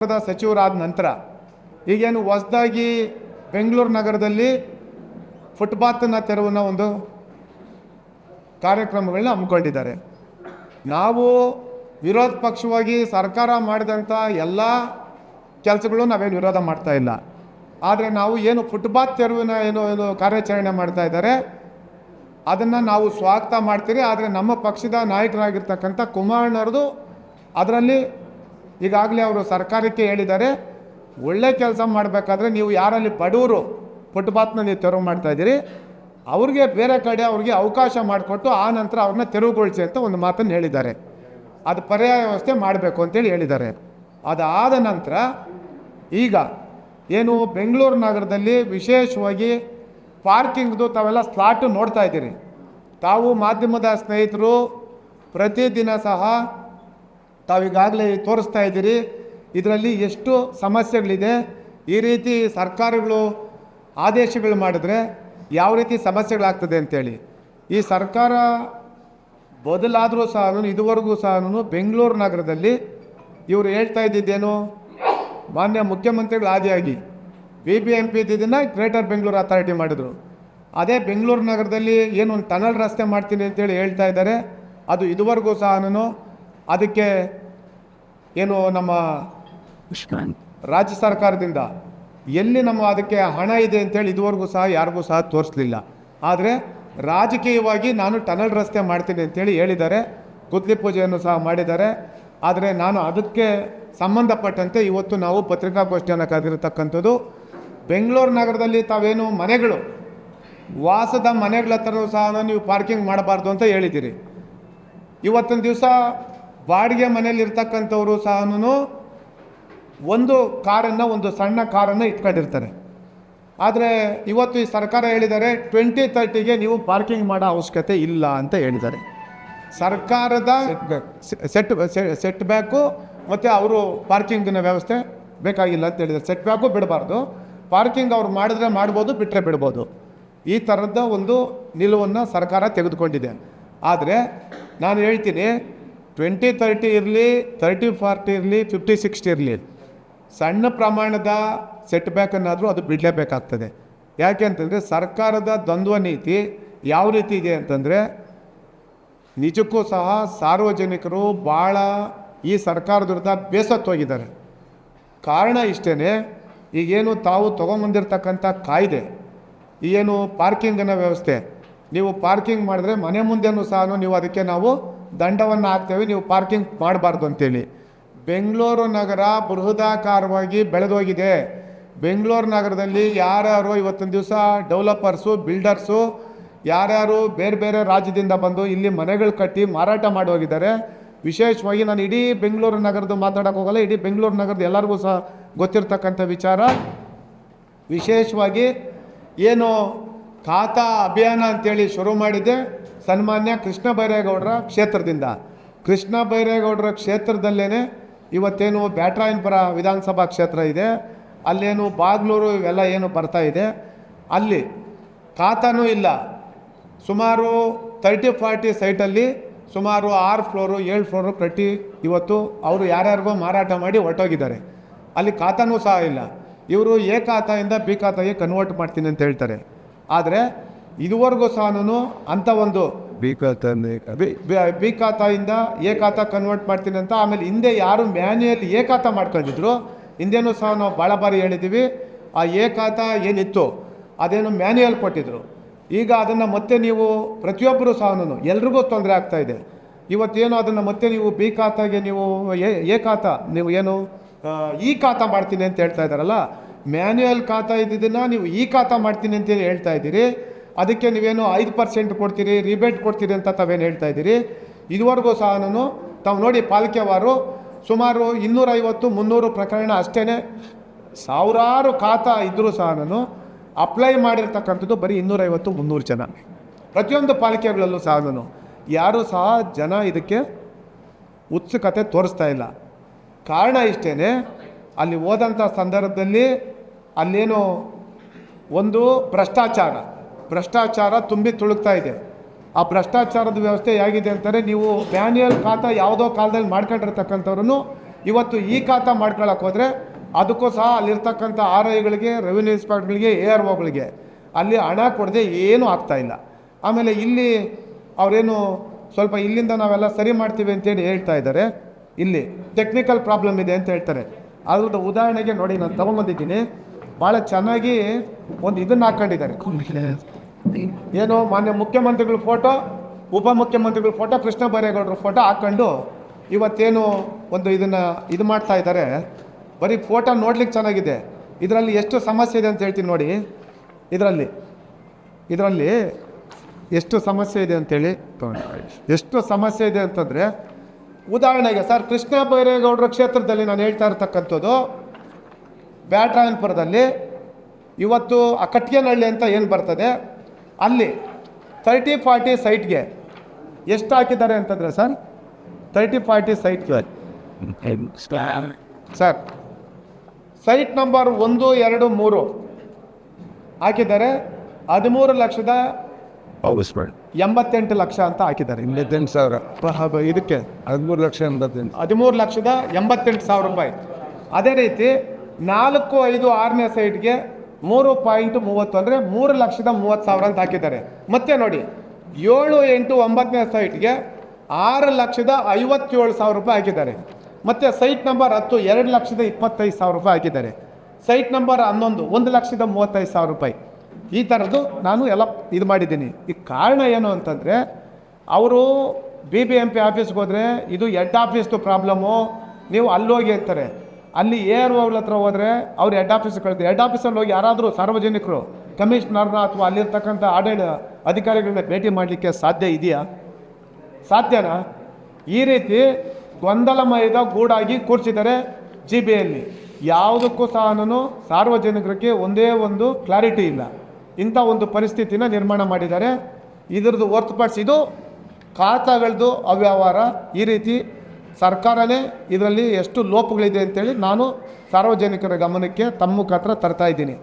ಸಚಿವರಾದ ನಂತರ ಈಗೇನು ಹೊಸದಾಗಿ ಬೆಂಗಳೂರು ನಗರದಲ್ಲಿ ಫುಟ್ಪಾತ್ನ ತೆರವುನ ಒಂದು ಕಾರ್ಯಕ್ರಮಗಳನ್ನ ಹಮ್ಮಿಕೊಂಡಿದ್ದಾರೆ. ನಾವು ವಿರೋಧ ಪಕ್ಷವಾಗಿ ಸರ್ಕಾರ ಮಾಡಿದಂಥ ಎಲ್ಲ ಕೆಲಸಗಳು ನಾವೇನು ವಿರೋಧ ಮಾಡ್ತಾ ಇಲ್ಲ. ಆದರೆ ನಾವು ಏನು ಫುಟ್ಪಾತ್ ತೆರವಿನ ಏನು ಕಾರ್ಯಾಚರಣೆ ಮಾಡ್ತಾ ಇದ್ದಾರೆ ಅದನ್ನು ನಾವು ಸ್ವಾಗತ ಮಾಡ್ತೀರಿ. ಆದರೆ ನಮ್ಮ ಪಕ್ಷದ ನಾಯಕರಾಗಿರ್ತಕ್ಕಂಥ ಕುಮಾರಣ್ಣವ್ರದ್ದು ಅದರಲ್ಲಿ ಈಗಾಗಲೇ ಅವರು ಸರ್ಕಾರಕ್ಕೆ ಹೇಳಿದ್ದಾರೆ, ಒಳ್ಳೆ ಕೆಲಸ ಮಾಡಬೇಕಾದ್ರೆ ನೀವು ಯಾರಲ್ಲಿ ಬಡವರು ಫುಟ್ಪಾತ್ನ ನೀವು ತೆರವು ಮಾಡ್ತಾಯಿದ್ದೀರಿ ಅವ್ರಿಗೆ ಬೇರೆ ಕಡೆ ಅವ್ರಿಗೆ ಅವಕಾಶ ಮಾಡಿಕೊಟ್ಟು ಆ ನಂತರ ಅವ್ರನ್ನ ತೆರವುಗೊಳಿಸಿ ಅಂತ ಒಂದು ಮಾತನ್ನು ಹೇಳಿದ್ದಾರೆ. ಅದು ಪರ್ಯಾಯ ವ್ಯವಸ್ಥೆ ಮಾಡಬೇಕು ಅಂತೇಳಿ ಹೇಳಿದ್ದಾರೆ. ಅದಾದ ನಂತರ ಈಗ ಏನು ಬೆಂಗಳೂರು ನಗರದಲ್ಲಿ ವಿಶೇಷವಾಗಿ ಪಾರ್ಕಿಂಗ್ದು ತಾವೆಲ್ಲ ಸ್ಲಾಟು ನೋಡ್ತಾ ಇದ್ದೀರಿ. ತಾವು ಮಾಧ್ಯಮದ ಸ್ನೇಹಿತರು ಪ್ರತಿದಿನ ಸಹ ತಾವೀಗಾಗಲೇ ತೋರಿಸ್ತಾ ಇದ್ದೀರಿ ಇದರಲ್ಲಿ ಎಷ್ಟು ಸಮಸ್ಯೆಗಳಿದೆ. ಈ ರೀತಿ ಸರ್ಕಾರಗಳು ಆದೇಶಗಳು ಮಾಡಿದ್ರೆ ಯಾವ ರೀತಿ ಸಮಸ್ಯೆಗಳಾಗ್ತದೆ ಅಂತೇಳಿ ಈ ಸರ್ಕಾರ ಬದಲಾದರೂ ಸಹ ಇದುವರೆಗೂ ಸಹ ಬೆಂಗಳೂರು ನಗರದಲ್ಲಿ ಇವರು ಹೇಳ್ತಾ ಇದ್ದಿದ್ದೇನು, ಮಾನ್ಯ ಮುಖ್ಯಮಂತ್ರಿಗಳು ಆದಿಯಾಗಿ BBMP ಇದನ್ನು ಗ್ರೇಟರ್ ಬೆಂಗಳೂರು ಅಥಾರಿಟಿ ಮಾಡಿದರು. ಅದೇ ಬೆಂಗಳೂರು ನಗರದಲ್ಲಿ ಏನು ಒಂದು ಟನಲ್ ರಸ್ತೆ ಮಾಡ್ತೀನಿ ಅಂತೇಳಿ ಹೇಳ್ತಾ ಇದ್ದಾರೆ. ಅದು ಇದುವರೆಗೂ ಸಹ ಅದಕ್ಕೆ ಏನು ನಮ್ಮ ರಾಜ್ಯ ಸರ್ಕಾರದಿಂದ ಎಲ್ಲಿ ನಮ್ಮ ಅದಕ್ಕೆ ಹಣ ಇದೆ ಅಂತೇಳಿ ಇದುವರೆಗೂ ಸಹ ಯಾರಿಗೂ ಸಹ ತೋರಿಸಲಿಲ್ಲ. ಆದರೆ ರಾಜಕೀಯವಾಗಿ ನಾನು ಟನಲ್ ರಸ್ತೆ ಮಾಡ್ತೀನಿ ಅಂತೇಳಿ ಹೇಳಿದ್ದಾರೆ. ಗುದ್ಲಿ ಪೂಜೆಯನ್ನು ಸಹ ಮಾಡಿದ್ದಾರೆ. ಆದರೆ ನಾನು ಅದಕ್ಕೆ ಸಂಬಂಧಪಟ್ಟಂತೆ ಇವತ್ತು ನಾವು ಪತ್ರಿಕಾಗೋಷ್ಠಿಯನ್ನು ಕರೆದಿರತಕ್ಕಂಥದ್ದು. ಬೆಂಗಳೂರು ನಗರದಲ್ಲಿ ತಾವೇನು ಮನೆಗಳು ವಾಸದ ಮನೆಗಳ ಹತ್ರನೂ ಸಹ ನೀವು ಪಾರ್ಕಿಂಗ್ ಮಾಡಬಾರ್ದು ಅಂತ ಹೇಳಿದ್ದೀರಿ. ಇವತ್ತಿನ ದಿವಸ ಬಾಡಿಗೆ ಮನೇಲಿ ಇರ್ತಕ್ಕಂಥವರು ಸಹ ಒಂದು ಕಾರನ್ನು ಒಂದು ಸಣ್ಣ ಕಾರನ್ನು ಇಟ್ಕೊಂಡಿರ್ತಾರೆ. ಆದರೆ ಇವತ್ತು ಈ ಸರ್ಕಾರ ಹೇಳಿದ್ದಾರೆ 2030ಗೆ ನೀವು ಪಾರ್ಕಿಂಗ್ ಮಾಡೋ ಅವಶ್ಯಕತೆ ಇಲ್ಲ ಅಂತ ಹೇಳಿದ್ದಾರೆ. ಸರ್ಕಾರದ ಸೆಟ್ ಬ್ಯಾಕು ಮತ್ತು ಅವರು ಪಾರ್ಕಿಂಗಿನ ವ್ಯವಸ್ಥೆ ಬೇಕಾಗಿಲ್ಲ ಅಂತ ಹೇಳಿದ್ದಾರೆ. ಸೆಟ್ ಬ್ಯಾಕು ಬಿಡಬಾರ್ದು, ಪಾರ್ಕಿಂಗ್ ಅವ್ರು ಮಾಡಿದ್ರೆ ಮಾಡ್ಬೋದು, ಬಿಟ್ಟರೆ ಬಿಡ್ಬೋದು. ಈ ಥರದ ಒಂದು ನಿಲುವನ್ನು ಸರ್ಕಾರ ತೆಗೆದುಕೊಂಡಿದೆ. ಆದರೆ ನಾನು ಹೇಳ್ತೀನಿ 2030 ಇರಲಿ, 30-40 ಇರಲಿ, 50-60 ಇರಲಿ, ಸಣ್ಣ ಪ್ರಮಾಣದ ಸೆಟ್ ಬ್ಯಾಕನ್ನಾದರೂ ಅದು ಬಿಡಲೇಬೇಕಾಗ್ತದೆ. ಯಾಕೆ ಅಂತಂದರೆ ಸರ್ಕಾರದ ದ್ವಂದ್ವ ನೀತಿ ಯಾವ ರೀತಿ ಇದೆ ಅಂತಂದರೆ ನಿಜಕ್ಕೂ ಸಹ ಸಾರ್ವಜನಿಕರು ಭಾಳ ಈ ಸರ್ಕಾರದ ವಿರುದ್ಧ ಬೇಸತ್ತೋಗಿದ್ದಾರೆ. ಕಾರಣ ಇಷ್ಟೇ, ಈಗೇನು ತಾವು ತೊಗೊಂಬಂದಿರ್ತಕ್ಕಂಥ ಕಾಯ್ದೆ ಏನು ಪಾರ್ಕಿಂಗಿನ ವ್ಯವಸ್ಥೆ, ನೀವು ಪಾರ್ಕಿಂಗ್ ಮಾಡಿದ್ರೆ ಮನೆ ಮುಂದೆನೂ ಸಹ ನೀವು ಅದಕ್ಕೆ ನಾವು ದಂಡವನ್ನು ಹಾಕ್ತೇವೆ, ನೀವು ಪಾರ್ಕಿಂಗ್ ಮಾಡಬಾರ್ದು ಅಂತೇಳಿ. ಬೆಂಗಳೂರು ನಗರ ಬೃಹದಾಕಾರವಾಗಿ ಬೆಳೆದೋಗಿದೆ. ಬೆಂಗಳೂರು ನಗರದಲ್ಲಿ ಯಾರ್ಯಾರು ಇವತ್ತಿನ ದಿವಸ ಡೆವಲಪರ್ಸು, ಬಿಲ್ಡರ್ಸು ಯಾರ್ಯಾರು ಬೇರೆ ಬೇರೆ ರಾಜ್ಯದಿಂದ ಬಂದು ಇಲ್ಲಿ ಮನೆಗಳು ಕಟ್ಟಿ ಮಾರಾಟ ಮಾಡಿ ಹೋಗಿದ್ದಾರೆ. ವಿಶೇಷವಾಗಿ ನಾನು ಇಡೀ ಬೆಂಗಳೂರು ನಗರದ್ದು ಮಾತಾಡೋಕೆ ಹೋಗಲ್ಲ, ಇಡೀ ಬೆಂಗಳೂರು ನಗರದ ಎಲ್ಲರಿಗೂ ಸಹ ಗೊತ್ತಿರ್ತಕ್ಕಂಥ ವಿಚಾರ. ವಿಶೇಷವಾಗಿ ಏನು ಖಾತಾ ಅಭಿಯಾನ ಅಂತೇಳಿ ಶುರು ಮಾಡಿದೆ ಸನ್ಮಾನ್ಯ ಕೃಷ್ಣ ಬೈರೇಗೌಡರ ಕ್ಷೇತ್ರದಿಂದ. ಕೃಷ್ಣ ಬೈರೇಗೌಡರ ಕ್ಷೇತ್ರದಲ್ಲೇ ಇವತ್ತೇನು ಬ್ಯಾಟರಾಯನಪುರ ವಿಧಾನಸಭಾ ಕ್ಷೇತ್ರ ಇದೆ, ಅಲ್ಲೇನು ಬಾಗ್ಲೂರು ಇವೆಲ್ಲ ಏನು ಬರ್ತಾ ಇದೆ, ಅಲ್ಲಿ ಖಾತಾನೂ ಇಲ್ಲ. ಸುಮಾರು 30-40 ಸೈಟಲ್ಲಿ ಸುಮಾರು 6 ಫ್ಲೋರು 7 ಫ್ಲೋರು ಕಟ್ಟಿ ಇವತ್ತು ಅವರು ಯಾರ್ಯಾರಿಗೋ ಮಾರಾಟ ಮಾಡಿ ಹೊರಟೋಗಿದ್ದಾರೆ. ಅಲ್ಲಿ ಖಾತಾನೂ ಸಹ ಇಲ್ಲ. ಇವರು ಎ ಖಾತೆಯಿಂದ ಬಿ ಖಾತೆಗೆ ಕನ್ವರ್ಟ್ ಮಾಡ್ತೀನಿ ಅಂತ ಹೇಳ್ತಾರೆ. ಆದರೆ ಇದುವರೆಗೂ ಸಹ ಅಂಥ ಒಂದು ಬಿ ಖಾತೆಯಿಂದ ಎ ಖಾತೆ ಕನ್ವರ್ಟ್ ಮಾಡ್ತೀನಿ ಅಂತ, ಆಮೇಲೆ ಹಿಂದೆ ಯಾರು ಮ್ಯಾನ್ಯಲ್ ಎ ಖಾತೆ ಮಾಡ್ಕೊಂಡಿದ್ರು ಹಿಂದೆನೂ ಸಹ ನಾವು ಭಾಳ ಬಾರಿ ಹೇಳಿದ್ದೀವಿ. ಆ ಎ ಖಾತೆ ಏನಿತ್ತು ಅದೇನು ಮ್ಯಾನ್ಯಲ್ ಕೊಟ್ಟಿದ್ರು. ಈಗ ಅದನ್ನು ಮತ್ತೆ ನೀವು ಪ್ರತಿಯೊಬ್ಬರು ಸಹ ಎಲ್ರಿಗೂ ತೊಂದರೆ ಆಗ್ತಾಯಿದೆ. ಇವತ್ತೇನು ಅದನ್ನು ಮತ್ತೆ ನೀವು ಬಿ ಖಾತೆಗೆ ನೀವು ಎ ಖಾತೆ ನೀವು ಏನು ಈ ಖಾತೆ ಮಾಡ್ತೀನಿ ಅಂತ ಹೇಳ್ತಾ ಇದ್ದಾರಲ್ಲ, ಮ್ಯಾನ್ಯಲ್ ಖಾತೆ ಇದ್ದಿದ್ದನ್ನು ನೀವು ಈ ಖಾತೆ ಮಾಡ್ತೀನಿ ಅಂತೇಳಿ ಹೇಳ್ತಾ ಇದ್ದೀರಿ. ಅದಕ್ಕೆ ನೀವೇನು 5% ಕೊಡ್ತೀರಿ, ರಿಬೇಟ್ ಕೊಡ್ತೀರಿ ಅಂತ ತಾವೇನು ಹೇಳ್ತಾ ಇದ್ದೀರಿ. ಇದುವರೆಗೂ ಸಹ ತಾವು ನೋಡಿ ಪಾಲಿಕೆವಾರು ಸುಮಾರು 250-300 ಪ್ರಕರಣ ಅಷ್ಟೇ, ಸಾವಿರಾರು ಖಾತಾ ಇದ್ದರೂ ಸಹ ಅಪ್ಲೈ ಮಾಡಿರ್ತಕ್ಕಂಥದ್ದು ಬರೀ 250-300 ಜನ. ಪ್ರತಿಯೊಂದು ಪಾಲಿಕೆಗಳಲ್ಲೂ ಸಹ ಯಾರೂ ಸಹ ಜನ ಇದಕ್ಕೆ ಉತ್ಸುಕತೆ ತೋರಿಸ್ತಾ ಇಲ್ಲ. ಕಾರಣ ಇಷ್ಟೇ, ಅಲ್ಲಿ ಹೋದಂಥ ಸಂದರ್ಭದಲ್ಲಿ ಅಲ್ಲೇನು ಒಂದು ಭ್ರಷ್ಟಾಚಾರ ತುಂಬಿ ತುಳುಕ್ತಾ ಇದೆ. ಆ ಭ್ರಷ್ಟಾಚಾರದ ವ್ಯವಸ್ಥೆ ಹೇಗಿದೆ ಅಂತಾರೆ, ನೀವು ಮ್ಯಾನ್ಯಲ್ ಖಾತಾ ಯಾವುದೋ ಕಾಲದಲ್ಲಿ ಮಾಡ್ಕೊಂಡಿರ್ತಕ್ಕಂಥವ್ರು ಇವತ್ತು ಈ ಖಾತಾ ಮಾಡ್ಕೊಳಕ್ಕೆ ಹೋದರೆ ಅದಕ್ಕೂ ಸಹ ಅಲ್ಲಿರ್ತಕ್ಕಂಥ ಆರ್ ಐಗಳಿಗೆ, ರೆವಿನ್ಯೂ ಇನ್ಸ್ಪೆಕ್ಟರ್ಗಳಿಗೆ, ಎ ಆರ್ ಒಗಳಿಗೆ ಅಲ್ಲಿ ಹಣ ಕೊಡದೆ ಏನೂ ಆಗ್ತಾಯಿಲ್ಲ. ಆಮೇಲೆ ಇಲ್ಲಿ ಅವರೇನು ಸ್ವಲ್ಪ ಇಲ್ಲಿಂದ ನಾವೆಲ್ಲ ಸರಿ ಮಾಡ್ತೀವಿ ಅಂತೇಳಿ ಹೇಳ್ತಾ ಇದ್ದಾರೆ. ಇಲ್ಲಿ ಟೆಕ್ನಿಕಲ್ ಪ್ರಾಬ್ಲಮ್ ಇದೆ ಅಂತ ಹೇಳ್ತಾರೆ. ಅದ್ರದ್ದು ಉದಾಹರಣೆಗೆ ನೋಡಿ, ನಾನು ತೊಗೊಂಬಂದಿದ್ದೀನಿ, ಭಾಳ ಚೆನ್ನಾಗಿ ಒಂದು ಇದನ್ನು ಹಾಕ್ಕೊಂಡಿದ್ದಾರೆ. ಏನು, ಮಾನ್ಯ ಮುಖ್ಯಮಂತ್ರಿಗಳ ಫೋಟೋ, ಉಪಮುಖ್ಯಮಂತ್ರಿಗಳ ಫೋಟೋ, ಕೃಷ್ಣ ಬೈರೇಗೌಡರ ಫೋಟೋ ಹಾಕ್ಕೊಂಡು ಇವತ್ತೇನು ಒಂದು ಇದನ್ನು ಇದು ಮಾಡ್ತಾ ಇದ್ದಾರೆ. ಬರೀ ಫೋಟೋ ನೋಡ್ಲಿಕ್ಕೆ ಚೆನ್ನಾಗಿದೆ, ಇದರಲ್ಲಿ ಎಷ್ಟು ಸಮಸ್ಯೆ ಇದೆ ಅಂತ ಹೇಳ್ತೀನಿ ನೋಡಿ. ಇದರಲ್ಲಿ ಎಷ್ಟು ಸಮಸ್ಯೆ ಇದೆ ಅಂತೇಳಿ, ಎಷ್ಟು ಸಮಸ್ಯೆ ಇದೆ ಅಂತಂದರೆ, ಉದಾಹರಣೆಗೆ ಸರ್, ಕೃಷ್ಣ ಬೈರೇಗೌಡರ ಕ್ಷೇತ್ರದಲ್ಲಿ ನಾನು ಹೇಳ್ತಾ ಇರ್ತಕ್ಕಂಥದ್ದು ಬ್ಯಾಟ್ರಾಯನ್ಪುರದಲ್ಲಿ ಇವತ್ತು ಆ ಕಟ್ಗೆನಹಳ್ಳಿ ಅಂತ ಏನು ಬರ್ತದೆ, ಅಲ್ಲಿ 30-40 ಸೈಟ್ಗೆ ಎಷ್ಟು ಹಾಕಿದ್ದಾರೆ ಅಂತಂದರೆ ಸರ್, 30-40 ಸೈಟ್ಗೆ ಸರ್, ಸೈಟ್ ನಂಬರ್ 1, 2, 3 ಹಾಕಿದ್ದಾರೆ 13,88,00,000 ಅಂತ ಹಾಕಿದ್ದಾರೆ. 88,000 ಇದಕ್ಕೆ 13,88,000 ರೂಪಾಯಿ. ಅದೇ ರೀತಿ 4, 5, 6ನೇ ಸೈಟ್ಗೆ 3.30 ಅಂದರೆ 3,30,000 ಅಂತ ಹಾಕಿದ್ದಾರೆ. ಮತ್ತೆ ನೋಡಿ, 7, 8, 9ನೇ ಸೈಟ್ಗೆ 6,57,000 ರೂಪಾಯಿ ಹಾಕಿದ್ದಾರೆ. ಮತ್ತು ಸೈಟ್ ನಂಬರ್ 10 2,25,000 ರೂಪಾಯಿ ಹಾಕಿದ್ದಾರೆ. ಸೈಟ್ ನಂಬರ್ 11 1,35,000 ರೂಪಾಯಿ. ಈ ಥರದ್ದು ನಾನು ಎಲ್ಲ ಇದು ಮಾಡಿದ್ದೀನಿ. ಈ ಕಾರಣ ಏನು ಅಂತಂದರೆ, ಅವರು BBMP ಆಫೀಸ್ಗೆ ಹೋದರೆ ಇದು ಹೆಡ್ ಆಫೀಸ್ದು ಪ್ರಾಬ್ಲಮ್ಮು, ನೀವು ಅಲ್ಲೋಗಿ ಅಂತಾರೆ. ಅಲ್ಲಿ ARO ಹತ್ರ ಹೋದರೆ ಅವ್ರು ಹೆಡ್ ಆಫೀಸ್ಗೆ ಕಳಿಸ್ತಾರೆ. ಹೆಡ್ ಆಫೀಸಲ್ಲಿ ಹೋಗಿ ಯಾರಾದರೂ ಸಾರ್ವಜನಿಕರು ಕಮಿಷನರ್ನ ಅಥವಾ ಅಲ್ಲಿರ್ತಕ್ಕಂಥ ಆಡಳಿತ ಅಧಿಕಾರಿಗಳನ್ನ ಭೇಟಿ ಮಾಡಲಿಕ್ಕೆ ಸಾಧ್ಯ ಇದೆಯಾ? ಸಾಧ್ಯನಾ? ಈ ರೀತಿ ಗೊಂದಲಮಯದ ಗೂಡಾಗಿ ಕೂರಿಸಿದ್ದಾರೆ GBಯಲ್ಲಿ. ಯಾವುದಕ್ಕೂ ಸಹ ಸಾರ್ವಜನಿಕರಿಗೆ ಒಂದೇ ಒಂದು ಕ್ಲಾರಿಟಿ ಇಲ್ಲ. ಇಂಥ ಒಂದು ಪರಿಸ್ಥಿತಿನ ನಿರ್ಮಾಣ ಮಾಡಿದ್ದಾರೆ. ಇದ್ರದ್ದು ಹೊರತುಪಡಿಸಿ ಇದು ಖಾತಾಗಳದ್ದು ಅವ್ಯವಹಾರ. ಈ ರೀತಿ ಸರ್ಕಾರನೇ ಇದರಲ್ಲಿ ಎಷ್ಟು ಲೋಪಗಳಿದೆ ಅಂತೇಳಿ ನಾನು ಸಾರ್ವಜನಿಕರ ಗಮನಕ್ಕೆ ತಮ್ಮ ಮುಖಾಂತರ ತರ್ತಾ ಇದ್ದೀನಿ.